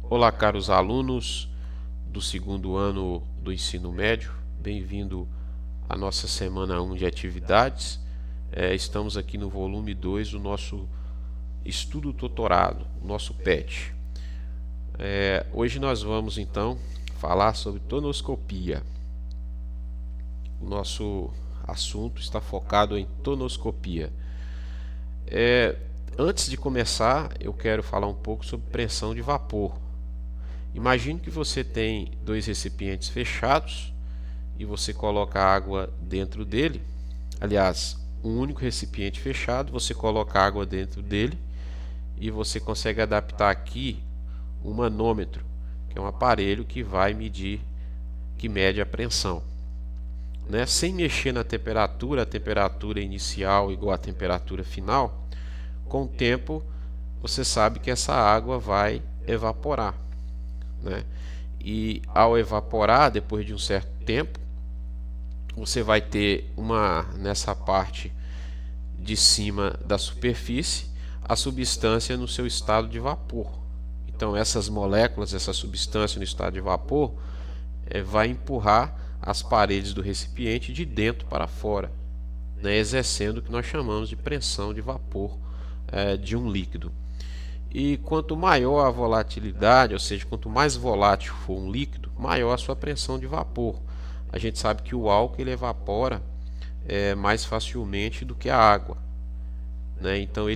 Olá, caros alunos do segundo ano do ensino médio, bem-vindo à nossa semana 1 de atividades. Estamos aqui no volume 2 do nosso estudo tutorado, o nosso PET. Hoje nós vamos então falar sobre tonoscopia. O nosso assunto está focado em tonoscopia. Antes de começar, eu quero falar um pouco sobre pressão de vapor. Imagine que você tem dois recipientes fechados e você coloca água dentro dele. Aliás, um único recipiente fechado, você coloca água dentro dele e você consegue adaptar aqui um manômetro, que é um aparelho que vai medir, que mede a pressão. Sem mexer na temperatura, a temperatura inicial igual à temperatura final, com o tempo você sabe que essa água vai evaporar. E ao evaporar, depois de um certo tempo, você vai ter nessa parte de cima da superfície a substância no seu estado de vapor. Então essas moléculas, essa substância no estado de vapor vai empurrar as paredes do recipiente de dentro para fora, exercendo o que nós chamamos de pressão de vapor de um líquido. E quanto maior a volatilidade, ou seja, quanto mais volátil for um líquido, maior a sua pressão de vapor. A gente sabe que o álcool ele evapora mais facilmente do que a água. Então,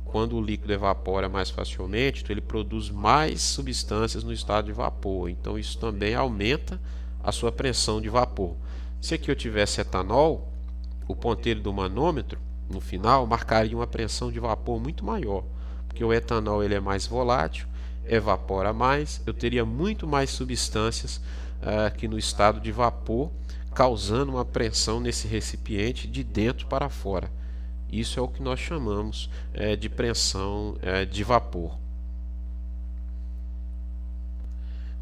quando o líquido evapora mais facilmente, então ele produz mais substâncias no estado de vapor. Então, isso também aumenta a sua pressão de vapor. Se aqui eu tivesse etanol, o ponteiro do manômetro, no final, marcaria uma pressão de vapor muito maior. Porque o etanol ele é mais volátil, evapora mais, eu teria muito mais substâncias aqui no estado de vapor, causando uma pressão nesse recipiente de dentro para fora. Isso é o que nós chamamos de pressão de vapor.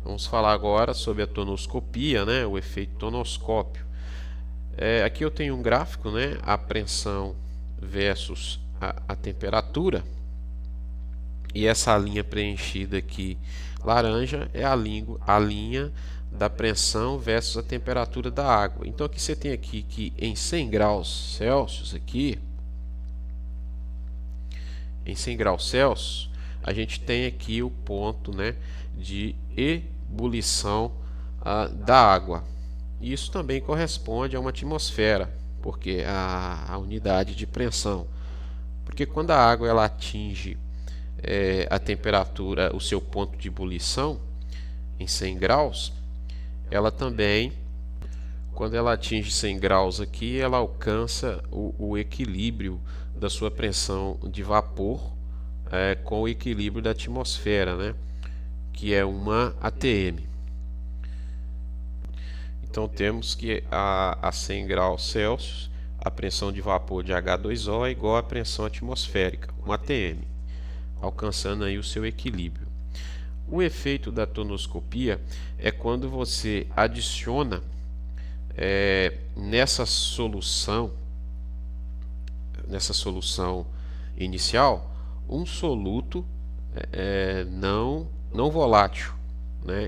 Vamos falar agora sobre a tonoscopia, o efeito tonoscópio. Aqui eu tenho um gráfico, a pressão versus a temperatura. E essa linha preenchida aqui laranja é a linha da pressão versus a temperatura da água. Então aqui você tem aqui que em 100 graus Celsius em 100 graus Celsius a gente tem aqui o ponto de ebulição da água. Isso também corresponde a uma atmosfera, porque a unidade de pressão. Porque quando a água ela atinge a temperatura, o seu ponto de ebulição em 100 graus, ela também, quando ela atinge 100 graus aqui, ela alcança o equilíbrio da sua pressão de vapor com o equilíbrio da atmosfera, que é 1 atm. Então temos que a 100 graus Celsius a pressão de vapor de H2O é igual à pressão atmosférica, 1 atm, alcançando aí o seu equilíbrio. O efeito da tonoscopia é quando você adiciona nessa solução inicial um soluto não volátil.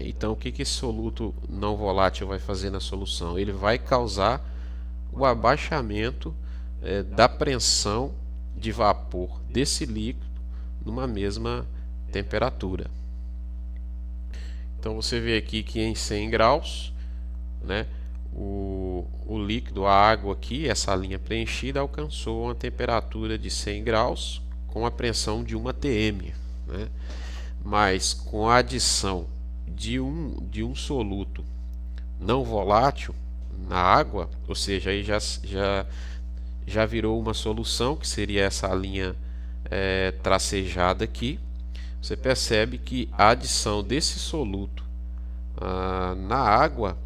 Então o que esse soluto não volátil vai fazer na solução? Ele vai causar o abaixamento da pressão de vapor desse líquido numa mesma temperatura. Então você vê aqui que em 100 graus, o líquido, a água aqui, essa linha preenchida, alcançou uma temperatura de 100 graus com a pressão de 1 atm. Mas com a adição de um soluto não volátil na água, ou seja, aí já virou uma solução, que seria essa linha tracejada aqui. Você percebe que a adição desse soluto na água,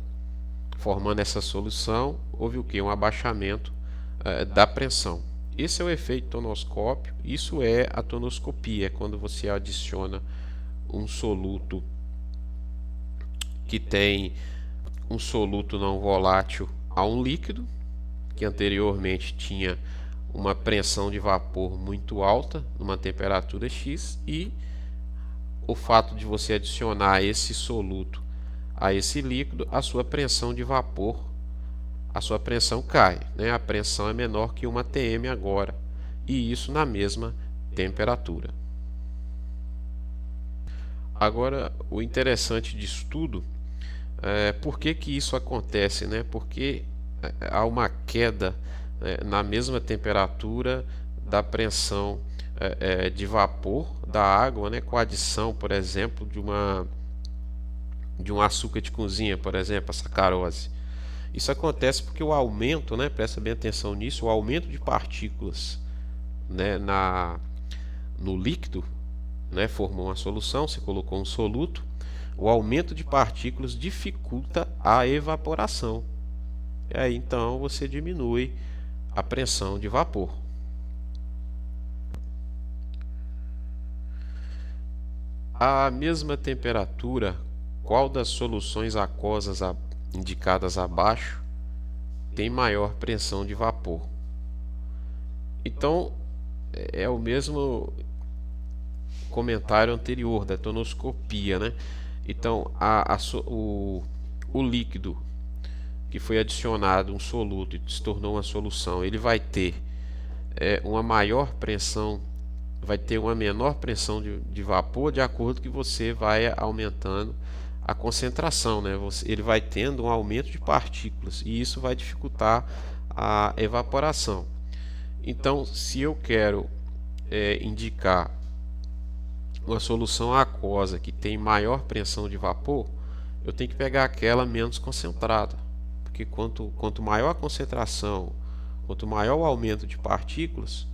formando essa solução, houve o que? Um abaixamento da pressão. Esse é o efeito tonoscópio, isso é a tonoscopia, quando você adiciona um soluto que tem um soluto não volátil a um líquido, que anteriormente tinha uma pressão de vapor muito alta, numa temperatura X, e o fato de você adicionar esse soluto a esse líquido, a sua pressão de vapor, a sua pressão cai, né? A pressão é menor que 1 atm agora, e isso na mesma temperatura. Agora, o interessante disso tudo é por que que isso acontece, né? Porque há uma queda na mesma temperatura da pressão de vapor da água, né? Com a adição, por exemplo, de um açúcar de cozinha, por exemplo, a sacarose. Isso acontece porque o aumento, né? Presta bem atenção nisso, o aumento de partículas, né, no líquido, né, formou uma solução, você colocou um soluto, o aumento de partículas dificulta a evaporação. E aí então você diminui a pressão de vapor. À mesma temperatura, qual das soluções aquosas indicadas abaixo tem maior pressão de vapor? Então, é o mesmo comentário anterior da tonoscopia, né? Então, o líquido que foi adicionado um soluto e se tornou uma solução, ele vai ter uma maior pressão, vai ter uma menor pressão de vapor de acordo que você vai aumentando a concentração, né? Ele vai tendo um aumento de partículas e isso vai dificultar a evaporação. Então, se eu quero indicar uma solução aquosa que tem maior pressão de vapor, eu tenho que pegar aquela menos concentrada, porque quanto maior a concentração, quanto maior o aumento de partículas,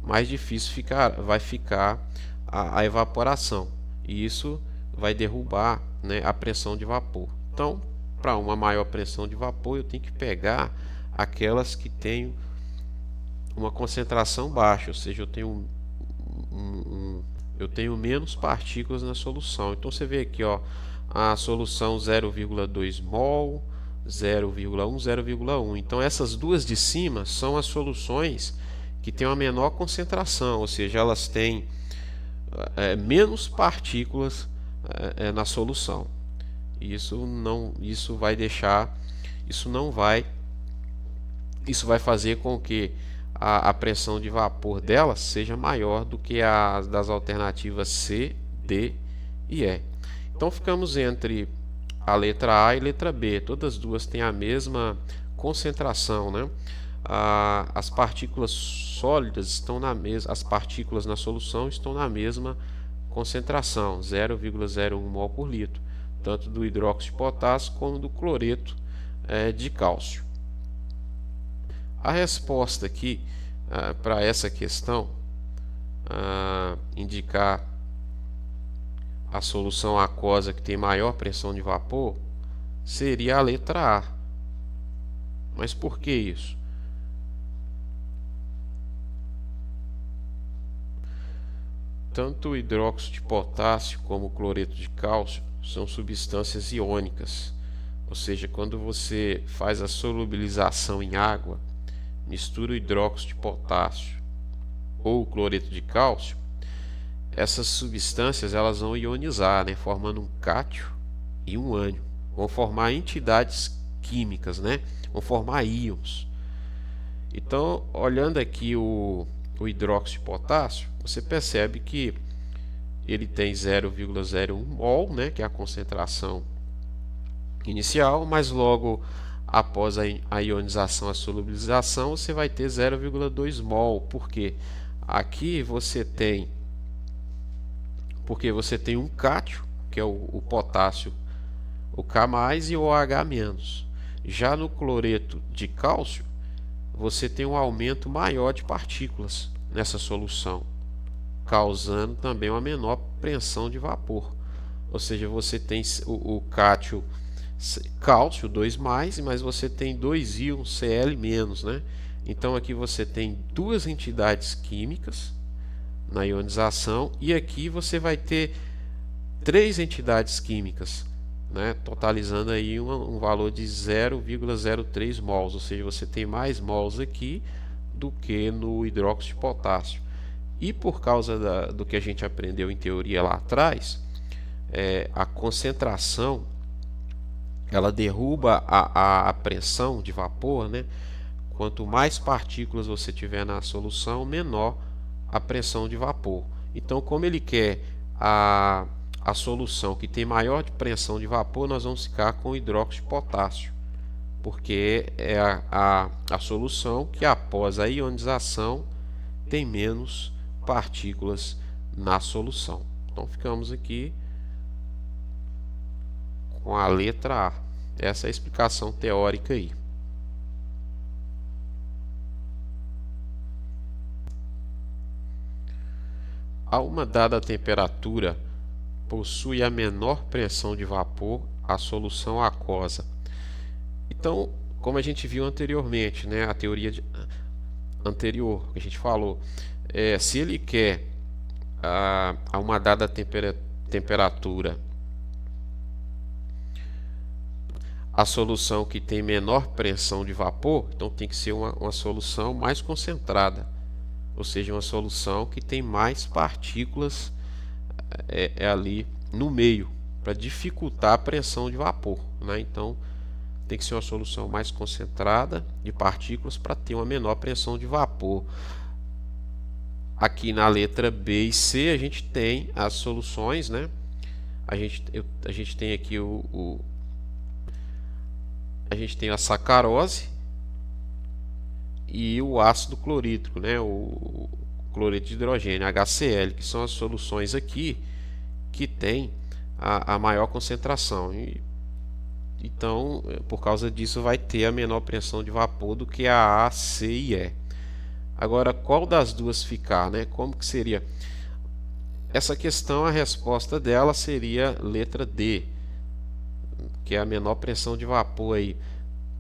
mais difícil vai ficar a evaporação, e isso vai derrubar, né, a pressão de vapor. Então, para uma maior pressão de vapor, eu tenho que pegar aquelas que têm uma concentração baixa, ou seja, eu tenho menos partículas na solução. Então você vê aqui, ó, a solução 0,2 mol, 0,1, 0,1. Então essas duas de cima são as soluções que têm uma menor concentração, ou seja, elas têm menos partículas na solução. Isso vai fazer com que a pressão de vapor delas seja maior do que a das alternativas C, D e E. Então ficamos entre a letra A e letra B. Todas as duas têm a mesma concentração, né? As partículas sólidas estão as partículas na solução estão na mesma concentração, 0,01 mol por litro, tanto do hidróxido de potássio como do cloreto de cálcio. A resposta aqui para essa questão, indicar a solução aquosa que tem maior pressão de vapor, seria a letra A. Mas por que isso? Tanto o hidróxido de potássio como o cloreto de cálcio são substâncias iônicas, ou seja, quando você faz a solubilização em água, mistura o hidróxido de potássio ou o cloreto de cálcio, essas substâncias elas vão ionizar, né, formando um cátion e um ânion. Vão formar entidades químicas, né, vão formar íons. Então, olhando aqui o hidróxido de potássio, você percebe que ele tem 0,01 mol, né, que é a concentração inicial, mas logo após a ionização, a solubilização, você vai ter 0,2 mol, porque aqui você tem um cátion, que é o potássio, o K+, e o OH-. Já no cloreto de cálcio, você tem um aumento maior de partículas nessa solução, causando também uma menor pressão de vapor. Ou seja, você tem o cátion cálcio 2+, mas você tem 2 íons Cl-, né? Então aqui você tem duas entidades químicas na ionização e aqui você vai ter 3 entidades químicas, né? Totalizando aí um valor de 0,03 mols, ou seja, você tem mais mols aqui do que no hidróxido de potássio. E por causa do que a gente aprendeu em teoria lá atrás, a concentração ela derruba a pressão de vapor, né? Quanto mais partículas você tiver na solução, menor a pressão de vapor. Então, como ele quer a solução que tem maior pressão de vapor, nós vamos ficar com hidróxido de potássio, porque é a solução que após a ionização tem menos partículas na solução. Então ficamos aqui com a letra A. Essa é a explicação teórica aí. A uma dada temperatura possui a menor pressão de vapor a solução aquosa. Então, como a gente viu anteriormente, né, a teoria anterior que a gente falou, se ele quer a uma dada temperatura a solução que tem menor pressão de vapor, então tem que ser uma solução mais concentrada, ou seja, uma solução que tem mais partículas ali no meio, para dificultar a pressão de vapor, né? Então tem que ser uma solução mais concentrada de partículas para ter uma menor pressão de vapor. Aqui na letra B e C a gente tem as soluções, né? A gente tem aqui a gente tem a sacarose e o ácido clorídrico, né? O cloreto de hidrogênio, HCl, que são as soluções aqui que tem a maior concentração. Então, por causa disso, vai ter a menor pressão de vapor do que a A, C e E. Agora, qual das duas ficar, né? Como que seria? Essa questão, a resposta dela seria letra D, que é a menor pressão de vapor aí.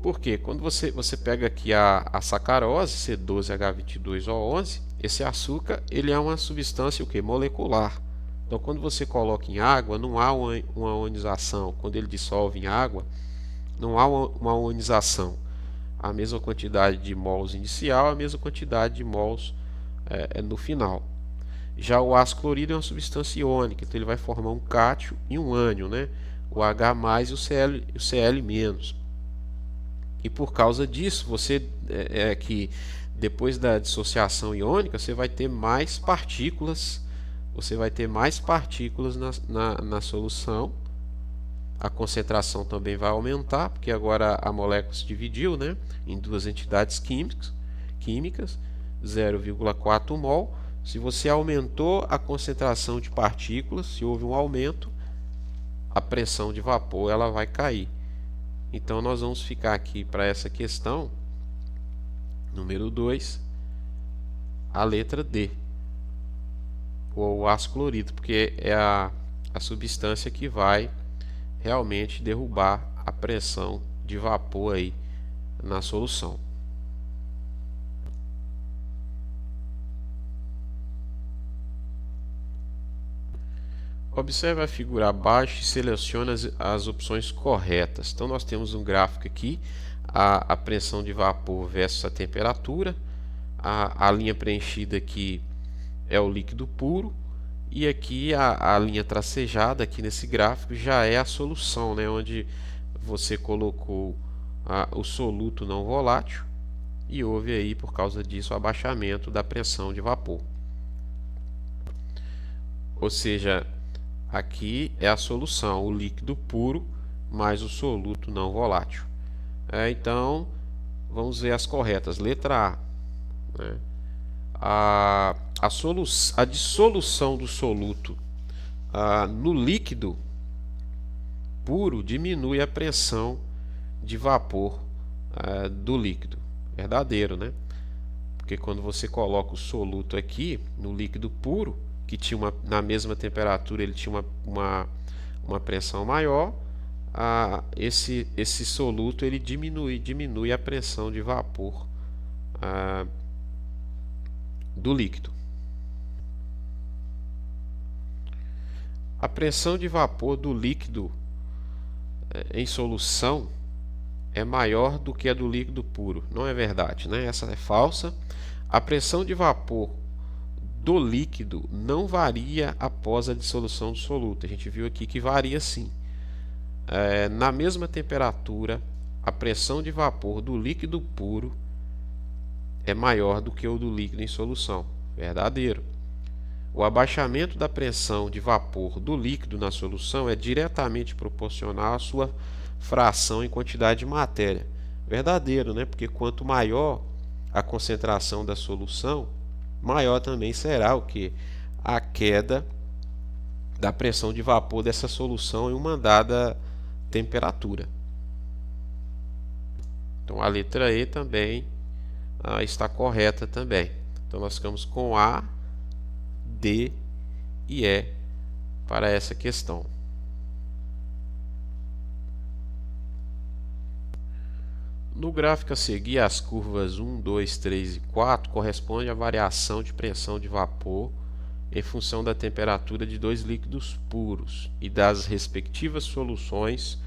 Por quê? Quando você pega aqui a sacarose, C12H22O11, esse açúcar ele é uma substância o quê? Molecular. Então, quando você coloca em água, não há uma ionização. Quando ele dissolve em água, não há uma ionização. A mesma quantidade de mols inicial, a mesma quantidade de mols no final. Já o ácido clorídrico é uma substância iônica, então ele vai formar um cátion e um ânion, né? O H mais e o Cl menos. E por causa disso, que depois da dissociação iônica, você vai ter mais partículas, na solução. A concentração também vai aumentar, porque agora a molécula se dividiu, né, em duas entidades químicas, 0,4 mol. Se você aumentou a concentração de partículas, se houve um aumento, a pressão de vapor ela vai cair. Então nós vamos ficar aqui para essa questão, número 2, a letra D, o ácido clorídrico, porque é a substância que vai realmente derrubar a pressão de vapor aí na solução. Observe a figura abaixo e selecione as opções corretas. Então nós temos um gráfico aqui, a pressão de vapor versus a temperatura. A linha preenchida aqui é o líquido puro. E aqui a linha tracejada aqui nesse gráfico já é a solução, né, onde você colocou o soluto não volátil e houve aí, por causa disso, o abaixamento da pressão de vapor. Ou seja, aqui é a solução, o líquido puro mais o soluto não volátil. Então, vamos ver as corretas. Letra A, né? A dissolução do soluto no líquido puro diminui a pressão de vapor do líquido. Verdadeiro, né? Porque quando você coloca o soluto aqui no líquido puro, que tinha na mesma temperatura, ele tinha uma pressão maior, esse soluto ele diminui a pressão de vapor do líquido. A pressão de vapor do líquido em solução é maior do que a do líquido puro. Não é verdade, né? Essa é falsa. A pressão de vapor do líquido não varia após a dissolução do soluto. A gente viu aqui que varia sim. Na mesma temperatura, a pressão de vapor do líquido puro é maior do que o do líquido em solução. Verdadeiro. O abaixamento da pressão de vapor do líquido na solução é diretamente proporcional à sua fração em quantidade de matéria. Verdadeiro, né? Porque quanto maior a concentração da solução, maior também será o que? A queda da pressão de vapor dessa solução em uma dada temperatura. Então a letra E também está correta também. Então nós ficamos com A, D e E para essa questão. No gráfico a seguir, as curvas 1, 2, 3 e 4 correspondem à variação de pressão de vapor em função da temperatura de dois líquidos puros e das respectivas soluções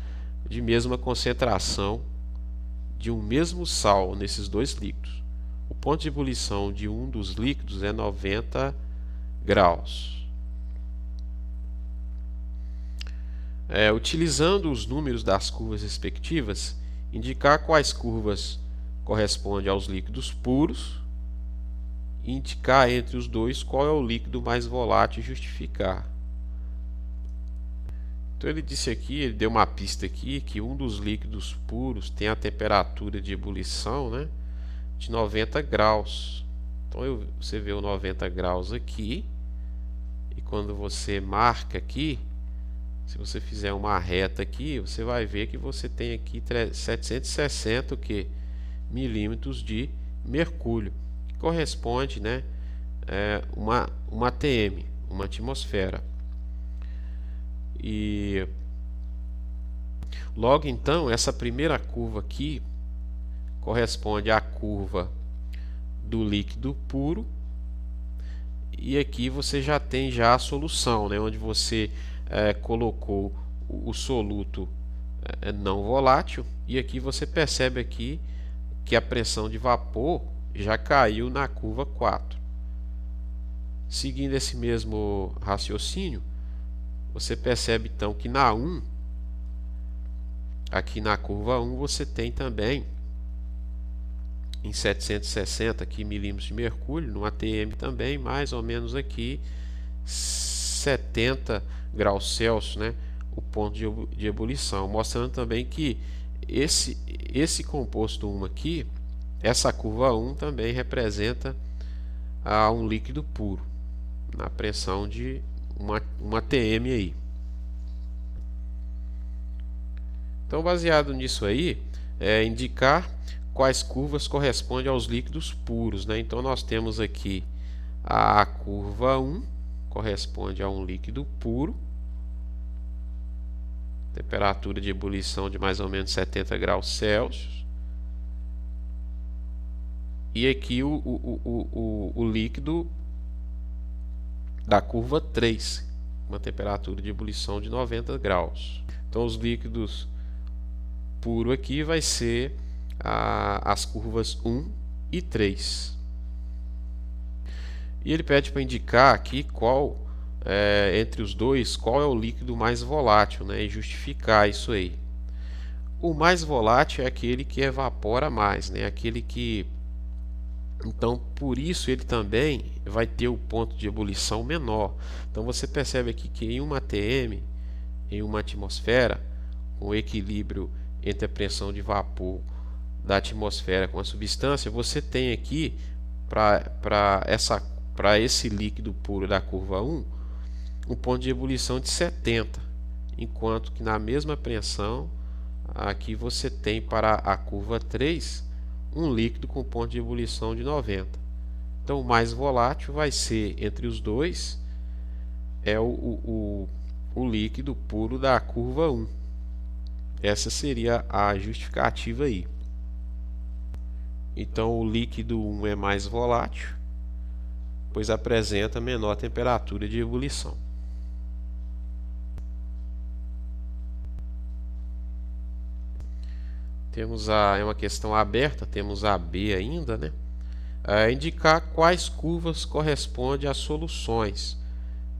de mesma concentração de um mesmo sal nesses dois líquidos. O ponto de ebulição de um dos líquidos é 90 graus. Utilizando os números das curvas respectivas, indicar quais curvas correspondem aos líquidos puros, e indicar entre os dois qual é o líquido mais volátil e justificar. Então ele disse aqui, ele deu uma pista aqui, que um dos líquidos puros tem a temperatura de ebulição, né, de 90 graus. Então você vê o 90 graus aqui, e quando você marca aqui, se você fizer uma reta aqui, você vai ver que você tem aqui 760 milímetros de mercúrio, que corresponde, né, uma atm, uma atmosfera. E logo então, essa primeira curva aqui corresponde à curva do líquido puro, e aqui você já tem a solução, né, onde você colocou o soluto não volátil, e aqui você percebe aqui que a pressão de vapor já caiu na curva 4. Seguindo esse mesmo raciocínio, você percebe então que na 1, aqui na curva 1, você tem também em 760 aqui milímetros de mercúrio, no ATM também, mais ou menos aqui 70 graus Celsius, né, o ponto de ebulição, mostrando também que esse composto 1 aqui, essa curva 1 também representa um líquido puro, na pressão de uma atm aí. Então, baseado nisso aí, indicar quais curvas correspondem aos líquidos puros, né? Então nós temos aqui a curva 1, corresponde a um líquido puro, temperatura de ebulição de mais ou menos 70 graus Celsius, e aqui o líquido da curva 3, uma temperatura de ebulição de 90 graus. Então os líquidos puros aqui vai ser as curvas 1 e 3. E ele pede para indicar aqui qual, entre os dois, qual é o líquido mais volátil, né, e justificar isso aí. O mais volátil é aquele que evapora mais, né, aquele que... Então, por isso ele também vai ter o ponto de ebulição menor. Então você percebe aqui que em uma atm, em uma atmosfera, com o equilíbrio entre a pressão de vapor da atmosfera com a substância, você tem aqui para esse líquido puro da curva 1, um ponto de ebulição de 70, enquanto que na mesma pressão aqui você tem para a curva 3 um líquido com ponto de ebulição de 90. Então o mais volátil vai ser entre os dois o líquido puro da curva 1. Essa seria a justificativa aí. Então o líquido 1 é mais volátil, pois apresenta menor temperatura de ebulição. Temos é uma questão aberta, temos a B ainda, né? indicar quais curvas correspondem às soluções.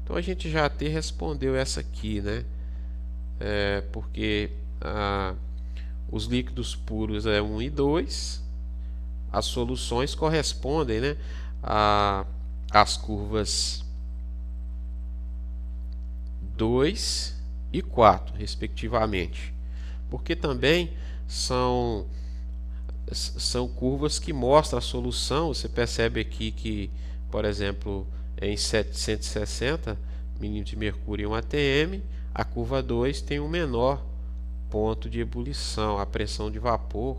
Então a gente já até respondeu essa aqui, né? Porque os líquidos puros é 1 e 2, as soluções correspondem, né, às curvas 2 e 4, respectivamente. Porque também são curvas que mostram a solução. Você percebe aqui que, por exemplo, em 760 milímetros de mercúrio em 1 atm, a curva 2 tem um menor ponto de ebulição, a pressão de vapor.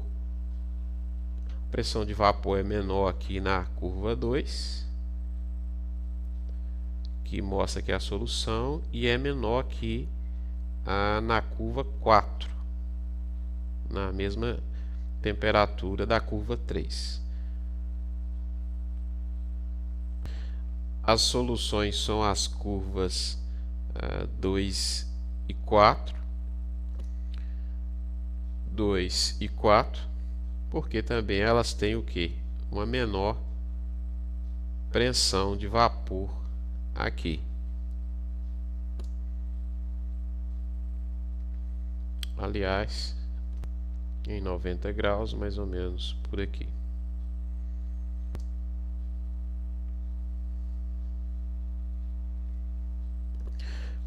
A pressão de vapor é menor aqui na curva 2, que mostra que é a solução, e é menor aqui na curva 4, na mesma temperatura da curva 3. As soluções são as curvas 2 e 4, 2 e 4, porque também elas têm o que? Uma menor pressão de vapor aqui. Aliás, em 90 graus, mais ou menos por aqui.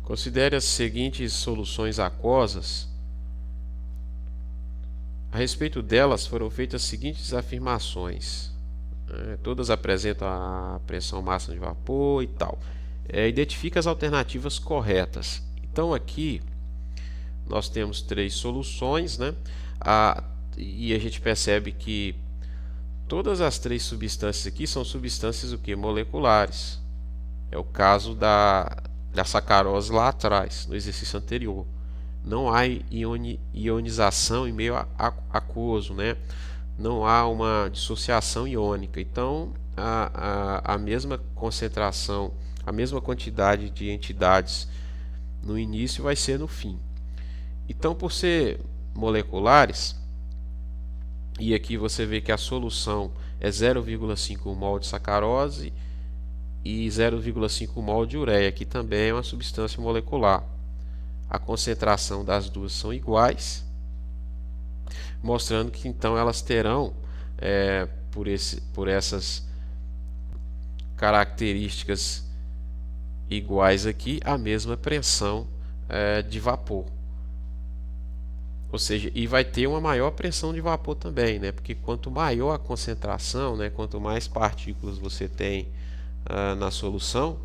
Considere as seguintes soluções aquosas. A respeito delas foram feitas as seguintes afirmações. Todas apresentam a pressão máxima de vapor e tal. Identifica as alternativas corretas. Então aqui nós temos 3 soluções, né? E a gente percebe que todas as 3 substâncias aqui são substâncias moleculares. É o caso da sacarose lá atrás, no exercício anterior. Não há ionização em meio aquoso, né? Não há uma dissociação iônica. Então, a mesma concentração, a mesma quantidade de entidades no início vai ser no fim. Então, por ser moleculares, e aqui você vê que a solução é 0,5 mol de sacarose e 0,5 mol de ureia, que também é uma substância molecular. A concentração das duas são iguais, mostrando que então elas terão, por essas características iguais aqui, a mesma pressão de vapor. Ou seja, e vai ter uma maior pressão de vapor também, né? Porque quanto maior a concentração, né, quanto mais partículas você tem na solução,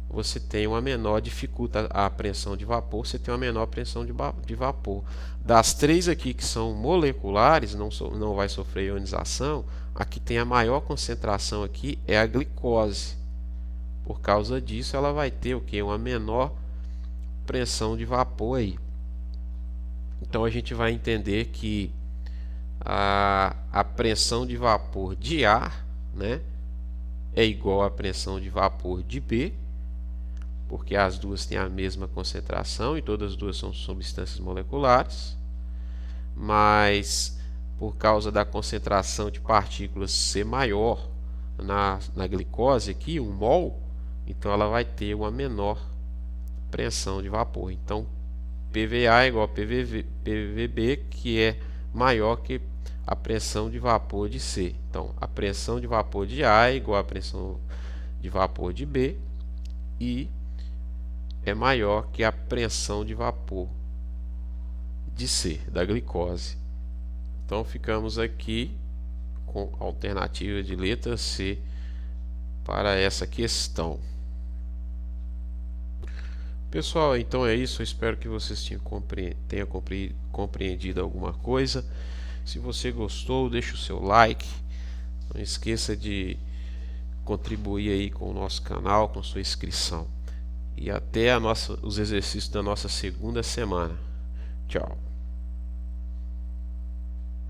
você tem uma menor, dificulta a pressão de vapor, você tem uma menor pressão de vapor. Das 3 aqui que são moleculares, não vai sofrer ionização, a que tem a maior concentração aqui é a glicose. Por causa disso, ela vai ter o que? Uma menor pressão de vapor aí. Então a gente vai entender que a pressão de vapor de A, né, é igual à pressão de vapor de B, porque as duas têm a mesma concentração e todas as duas são substâncias moleculares, mas por causa da concentração de partículas ser maior na glicose aqui, 1 mol, então ela vai ter uma menor pressão de vapor. Então PVA é igual a PVB, que é maior que a pressão de vapor de C. Então a pressão de vapor de A é igual à pressão de vapor de B e é maior que a pressão de vapor de C, da glicose. Então ficamos aqui com a alternativa de letra C para essa questão. Pessoal, então é isso. Eu espero que vocês tenham compreendido alguma coisa. Se você gostou, deixe o seu like. Não esqueça de contribuir aí com o nosso canal, com sua inscrição. E até os exercícios da nossa segunda semana. Tchau.